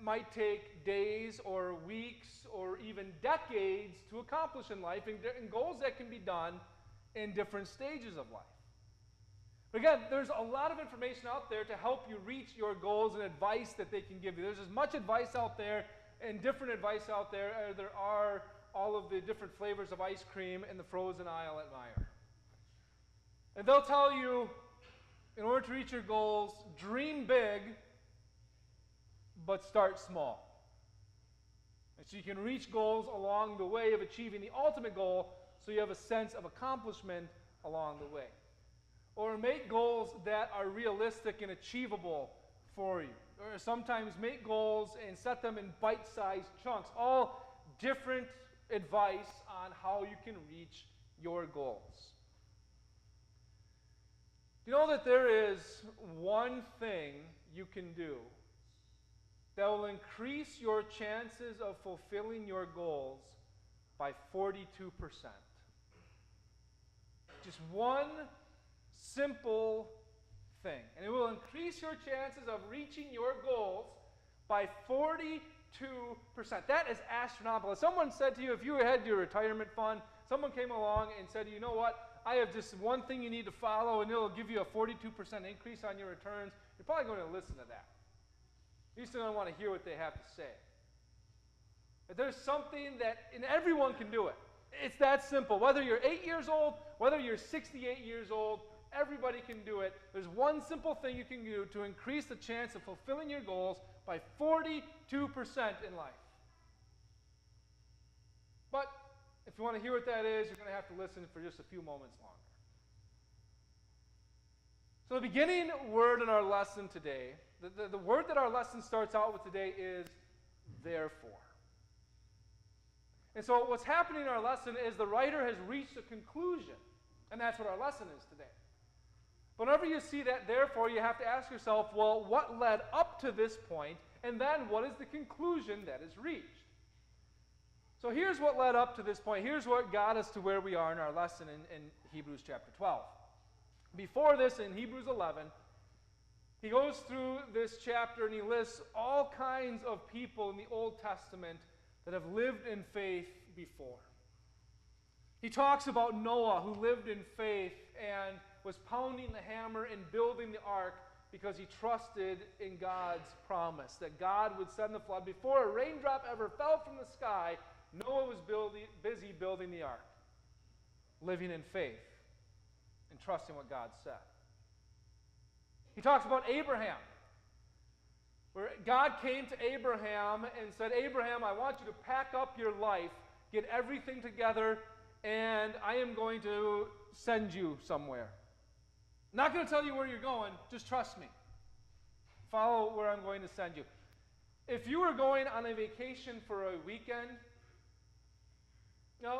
might take days or weeks or even decades to accomplish in life, and goals that can be done in different stages of life. Again, there's a lot of information out there to help you reach your goals and advice that they can give you. There's as much advice out there and different advice out there as there are all of the different flavors of ice cream in the frozen aisle at Meijer. And they'll tell you, in order to reach your goals, dream big, but start small. And so you can reach goals along the way of achieving the ultimate goal, so you have a sense of accomplishment along the way. Or make goals that are realistic and achievable for you. Or sometimes make goals and set them in bite-sized chunks. All different advice on how you can reach your goals. Do you know that there is one thing you can do that will increase your chances of fulfilling your goals by 42%? Just one simple thing. And it will increase your chances of reaching your goals by 42%. That is astronomical. If someone said to you, if you had your retirement fund, someone came along and said, you know what, I have just one thing you need to follow and it'll give you a 42% increase on your returns, you're probably going to listen to that. You still don't want to hear what they have to say. But there's something that, and everyone can do it. It's that simple. Whether you're 8 years old, whether you're 68 years old, everybody can do it. There's one simple thing you can do to increase the chance of fulfilling your goals by 42% in life. But if you want to hear what that is, you're going to have to listen for just a few moments longer. So the beginning word in our lesson today, the word that our lesson starts out with today is therefore. And so what's happening in our lesson is the writer has reached a conclusion. And that's what our lesson is today. But whenever you see that therefore, you have to ask yourself, well, what led up to this point? And then what is the conclusion that is reached? So here's what led up to this point. Here's what got us to where we are in our lesson in Hebrews chapter 12. Before this, in Hebrews 11, he goes through this chapter and he lists all kinds of people in the Old Testament that have lived in faith before. He talks about Noah, who lived in faith and was pounding the hammer and building the ark because he trusted in God's promise that God would send the flood. Before a raindrop ever fell from the sky, Noah was busy building the ark, living in faith and trusting what God said. He talks about Abraham, where God came to Abraham and said, Abraham, I want you to pack up your life, get everything together, and I am going to send you somewhere. I'm not going to tell you where you're going, just trust me. Follow where I'm going to send you. If you were going on a vacation for a weekend,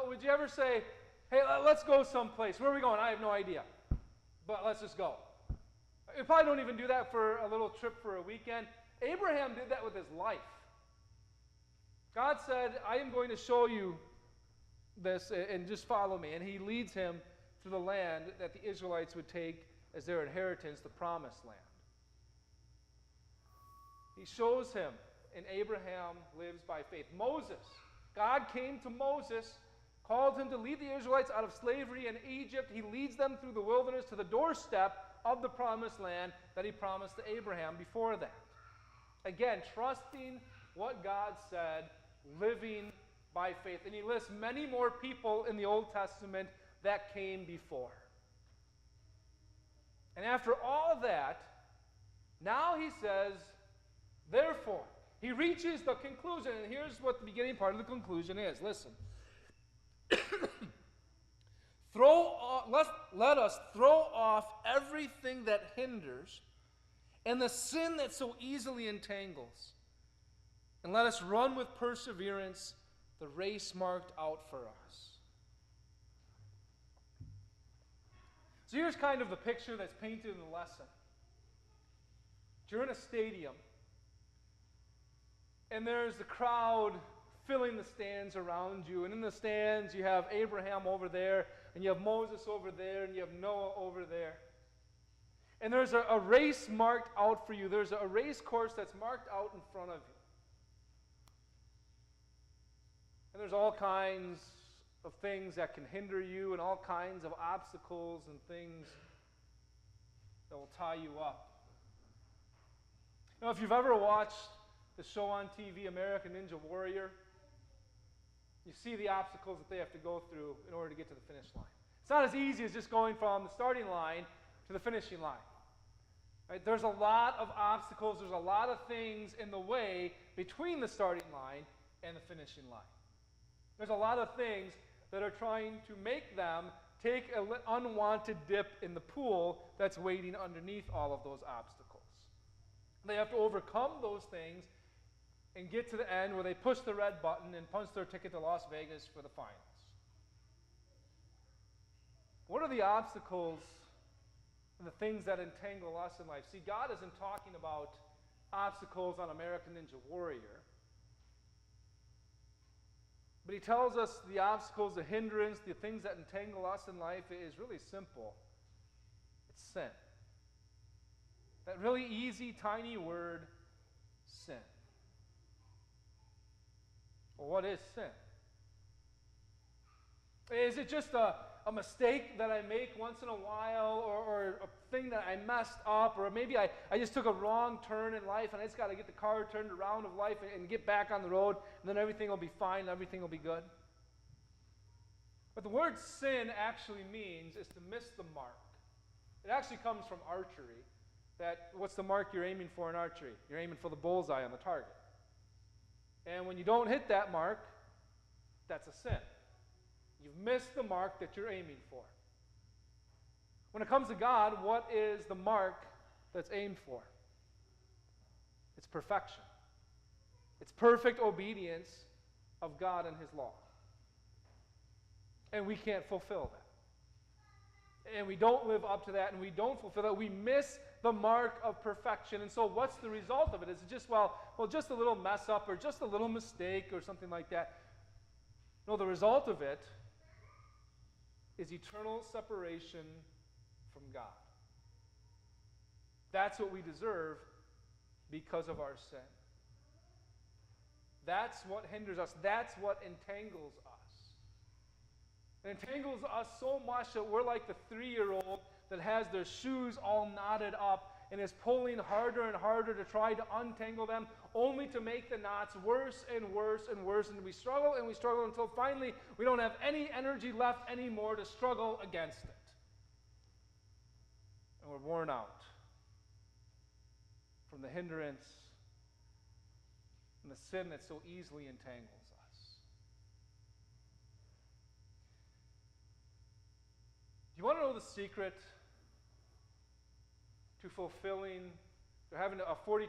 would you ever say, hey, let's go someplace. Where are we going? I have no idea. But let's just go. You probably don't even do that for a little trip for a weekend. Abraham did that with his life. God said, I am going to show you this and just follow me. And he leads him to the land that the Israelites would take as their inheritance, the promised land. He shows him, and Abraham lives by faith. Moses, God came to Moses, called him to lead the Israelites out of slavery in Egypt. He leads them through the wilderness to the doorstep of the promised land that he promised to Abraham before that. Again, trusting what God said, living by faith. And he lists many more people in the Old Testament that came before. And after all that, now he says, therefore, he reaches the conclusion. And here's what the beginning part of the conclusion is. Listen. Let us throw off everything that hinders and the sin that so easily entangles. And let us run with perseverance the race marked out for us. So here's kind of the picture that's painted in the lesson. You're in a stadium, and there's the crowd filling the stands around you. And in the stands, you have Abraham over there, and you have Moses over there, and you have Noah over there. And there's a race marked out for you. There's a race course that's marked out in front of you. And there's all kinds of things that can hinder you and all kinds of obstacles and things that will tie you up. You know, if you've ever watched the show on TV, American Ninja Warrior, you see the obstacles that they have to go through in order to get to the finish line. It's not as easy as just going from the starting line to the finishing line. Right? There's a lot of obstacles, there's a lot of things in the way between the starting line and the finishing line. There's a lot of things that are trying to make them take an unwanted dip in the pool that's waiting underneath all of those obstacles. They have to overcome those things and get to the end where they push the red button and punch their ticket to Las Vegas for the finals. What are the obstacles and the things that entangle us in life? See, God isn't talking about obstacles on American Ninja Warrior. But he tells us the obstacles, the hindrance, the things that entangle us in life is really simple. It's sin. That really easy, tiny word, sin. Well, what is sin? Is it just a mistake that I make once in a while, or a thing that I messed up, or maybe I just took a wrong turn in life and I just got to get the car turned around of life and get back on the road, and then everything will be fine, everything will be good? What the word sin actually means is to miss the mark. It actually comes from archery. What's the mark you're aiming for in archery? You're aiming for the bullseye on the target. And when you don't hit that mark, that's a sin. You've missed the mark that you're aiming for. When it comes to God, what is the mark that's aimed for? It's perfection. It's perfect obedience of God and His law. And we can't fulfill that. And we don't live up to that, and we don't fulfill that. We miss the mark of perfection. And so what's the result of it? Is it just, just a little mess up or just a little mistake or something like that? No, the result of it is eternal separation from God. That's what we deserve because of our sin. That's what hinders us. That's what entangles us. It entangles us so much that we're like the 3-year-old that has their shoes all knotted up and is pulling harder and harder to try to untangle them, only to make the knots worse and worse and worse. And we struggle until finally we don't have any energy left anymore to struggle against it. And we're worn out from the hindrance and the sin that so easily entangles us. Do you want to know the secret to having a 42%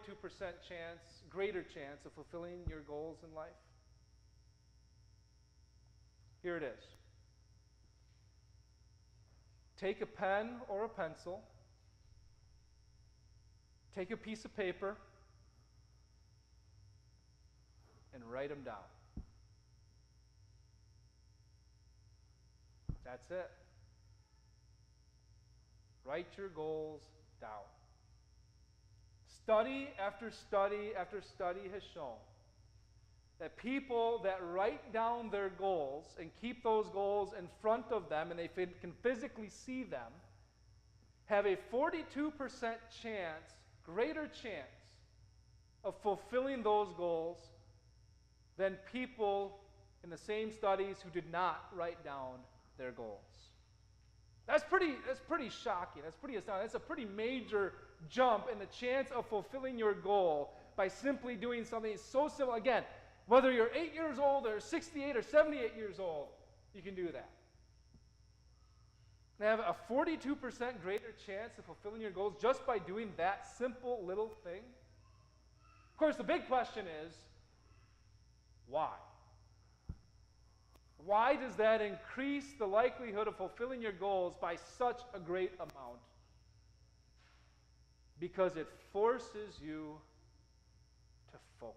greater chance of fulfilling your goals in life? Here it is. Take a pen or a pencil. Take a piece of paper and write them down. That's it. Write your goals down. Study after study after study has shown that people that write down their goals and keep those goals in front of them and they can physically see them have a 42% greater chance of fulfilling those goals than people in the same studies who did not write down their goals. That's pretty shocking. That's pretty astounding. That's a pretty major jump in the chance of fulfilling your goal by simply doing something so simple. Again, whether you're 8 years old or 68 or 78 years old, you can do that. And have a 42% greater chance of fulfilling your goals just by doing that simple little thing. Of course, the big question is, why? Why does that increase the likelihood of fulfilling your goals by such a great amount? Because it forces you to focus.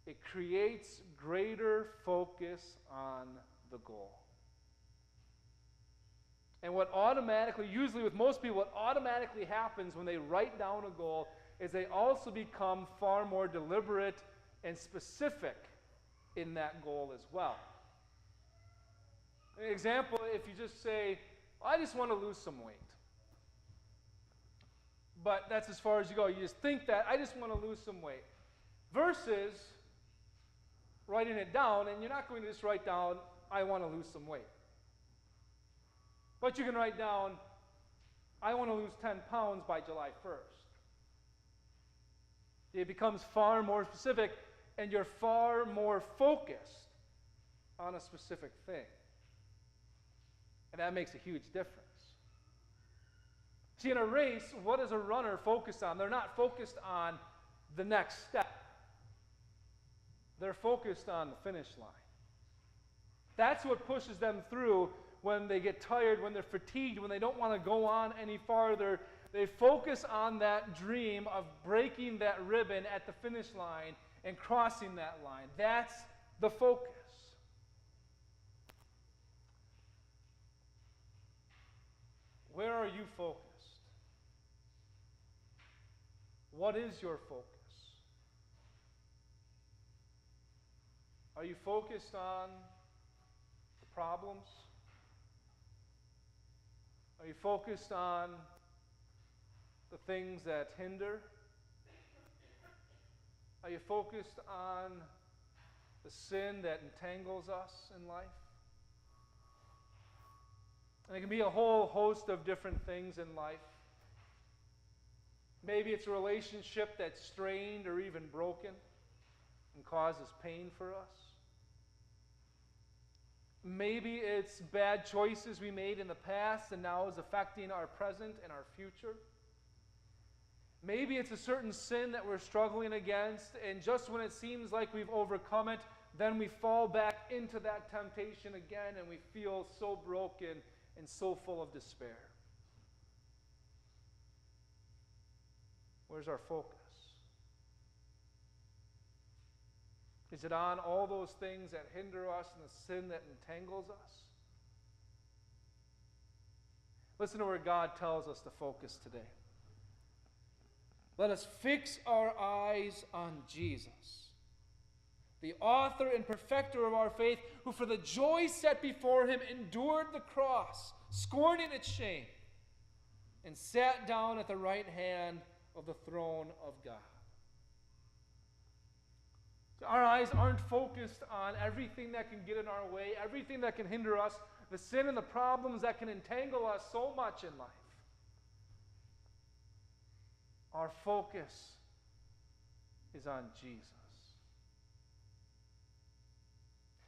It creates greater focus on the goal. And usually with most people, what automatically happens when they write down a goal is they also become far more deliberate and specific in that goal as well. An example, if you just say, I just want to lose some weight. But that's as far as you go. You just think that, I just want to lose some weight. Versus writing it down, and you're not going to just write down, I want to lose some weight. But you can write down, I want to lose 10 pounds by July 1st. It becomes far more specific, and you're far more focused on a specific thing. And that makes a huge difference. See, in a race, what does a runner focus on? They're not focused on the next step. They're focused on the finish line. That's what pushes them through when they get tired, when they're fatigued, when they don't want to go on any farther. They focus on that dream of breaking that ribbon at the finish line and crossing that line. That's the focus. Where are you focused? What is your focus? Are you focused on the problems? Are you focused on the things that hinder? Are you focused on the sin that entangles us in life? And it can be a whole host of different things in life. Maybe it's a relationship that's strained or even broken and causes pain for us. Maybe it's bad choices we made in the past and now is affecting our present and our future. Maybe it's a certain sin that we're struggling against, and just when it seems like we've overcome it, then we fall back into that temptation again and we feel so broken and so full of despair. Where's our focus? Is it on all those things that hinder us and the sin that entangles us? Listen to where God tells us to focus today. Let us fix our eyes on Jesus, the author and perfecter of our faith, who for the joy set before him endured the cross, scorning its shame, and sat down at the right hand of the throne of God. Our eyes aren't focused on everything that can get in our way, everything that can hinder us, the sin and the problems that can entangle us so much in life. Our focus is on Jesus.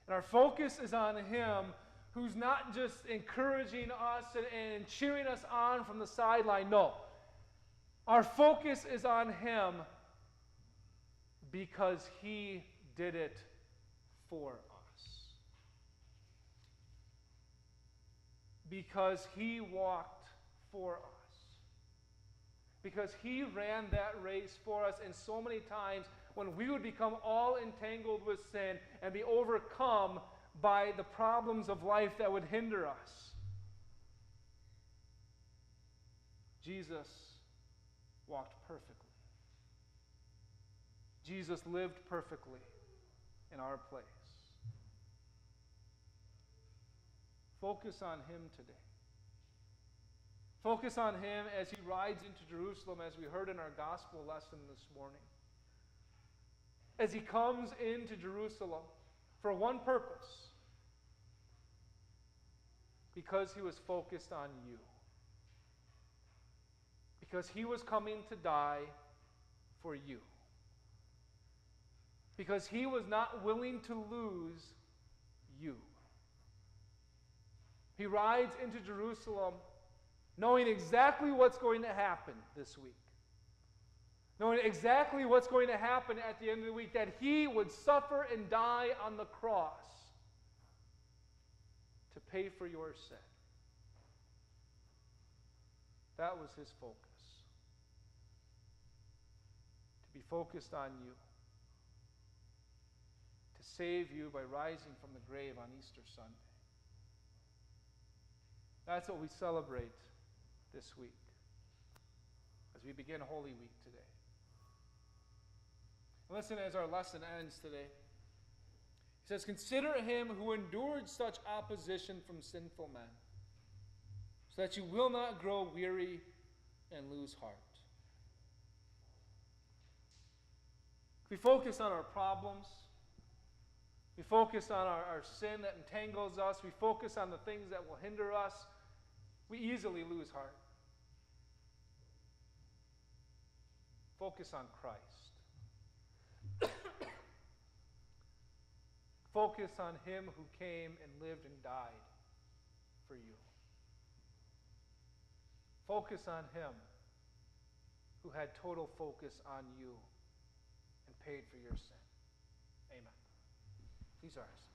And our focus is on him who's not just encouraging us and cheering us on from the sideline. No. Our focus is on him because he did it for us. Because he walked for us. Because he ran that race for us, and so many times when we would become all entangled with sin and be overcome by the problems of life that would hinder us, Jesus walked perfectly. Jesus lived perfectly in our place. Focus on him today. Focus on him as he rides into Jerusalem, as we heard in our gospel lesson this morning. As he comes into Jerusalem for one purpose, because he was focused on you. Because he was coming to die for you. Because he was not willing to lose you. He rides into Jerusalem knowing exactly what's going to happen this week. Knowing exactly what's going to happen at the end of the week, that he would suffer and die on the cross to pay for your sin. That was his focus. To be focused on you. To save you by rising from the grave on Easter Sunday. That's what we celebrate this week as we begin Holy Week today. Listen as our lesson ends today. He says, "Consider him who endured such opposition from sinful men, so that you will not grow weary and lose heart." We focus on our problems. We focus on our sin that entangles us. We focus on the things that will hinder us. We easily lose heart. Focus on Christ. Focus on him who came and lived and died for you. Focus on him who had total focus on you and paid for your sin. Amen. Please rise.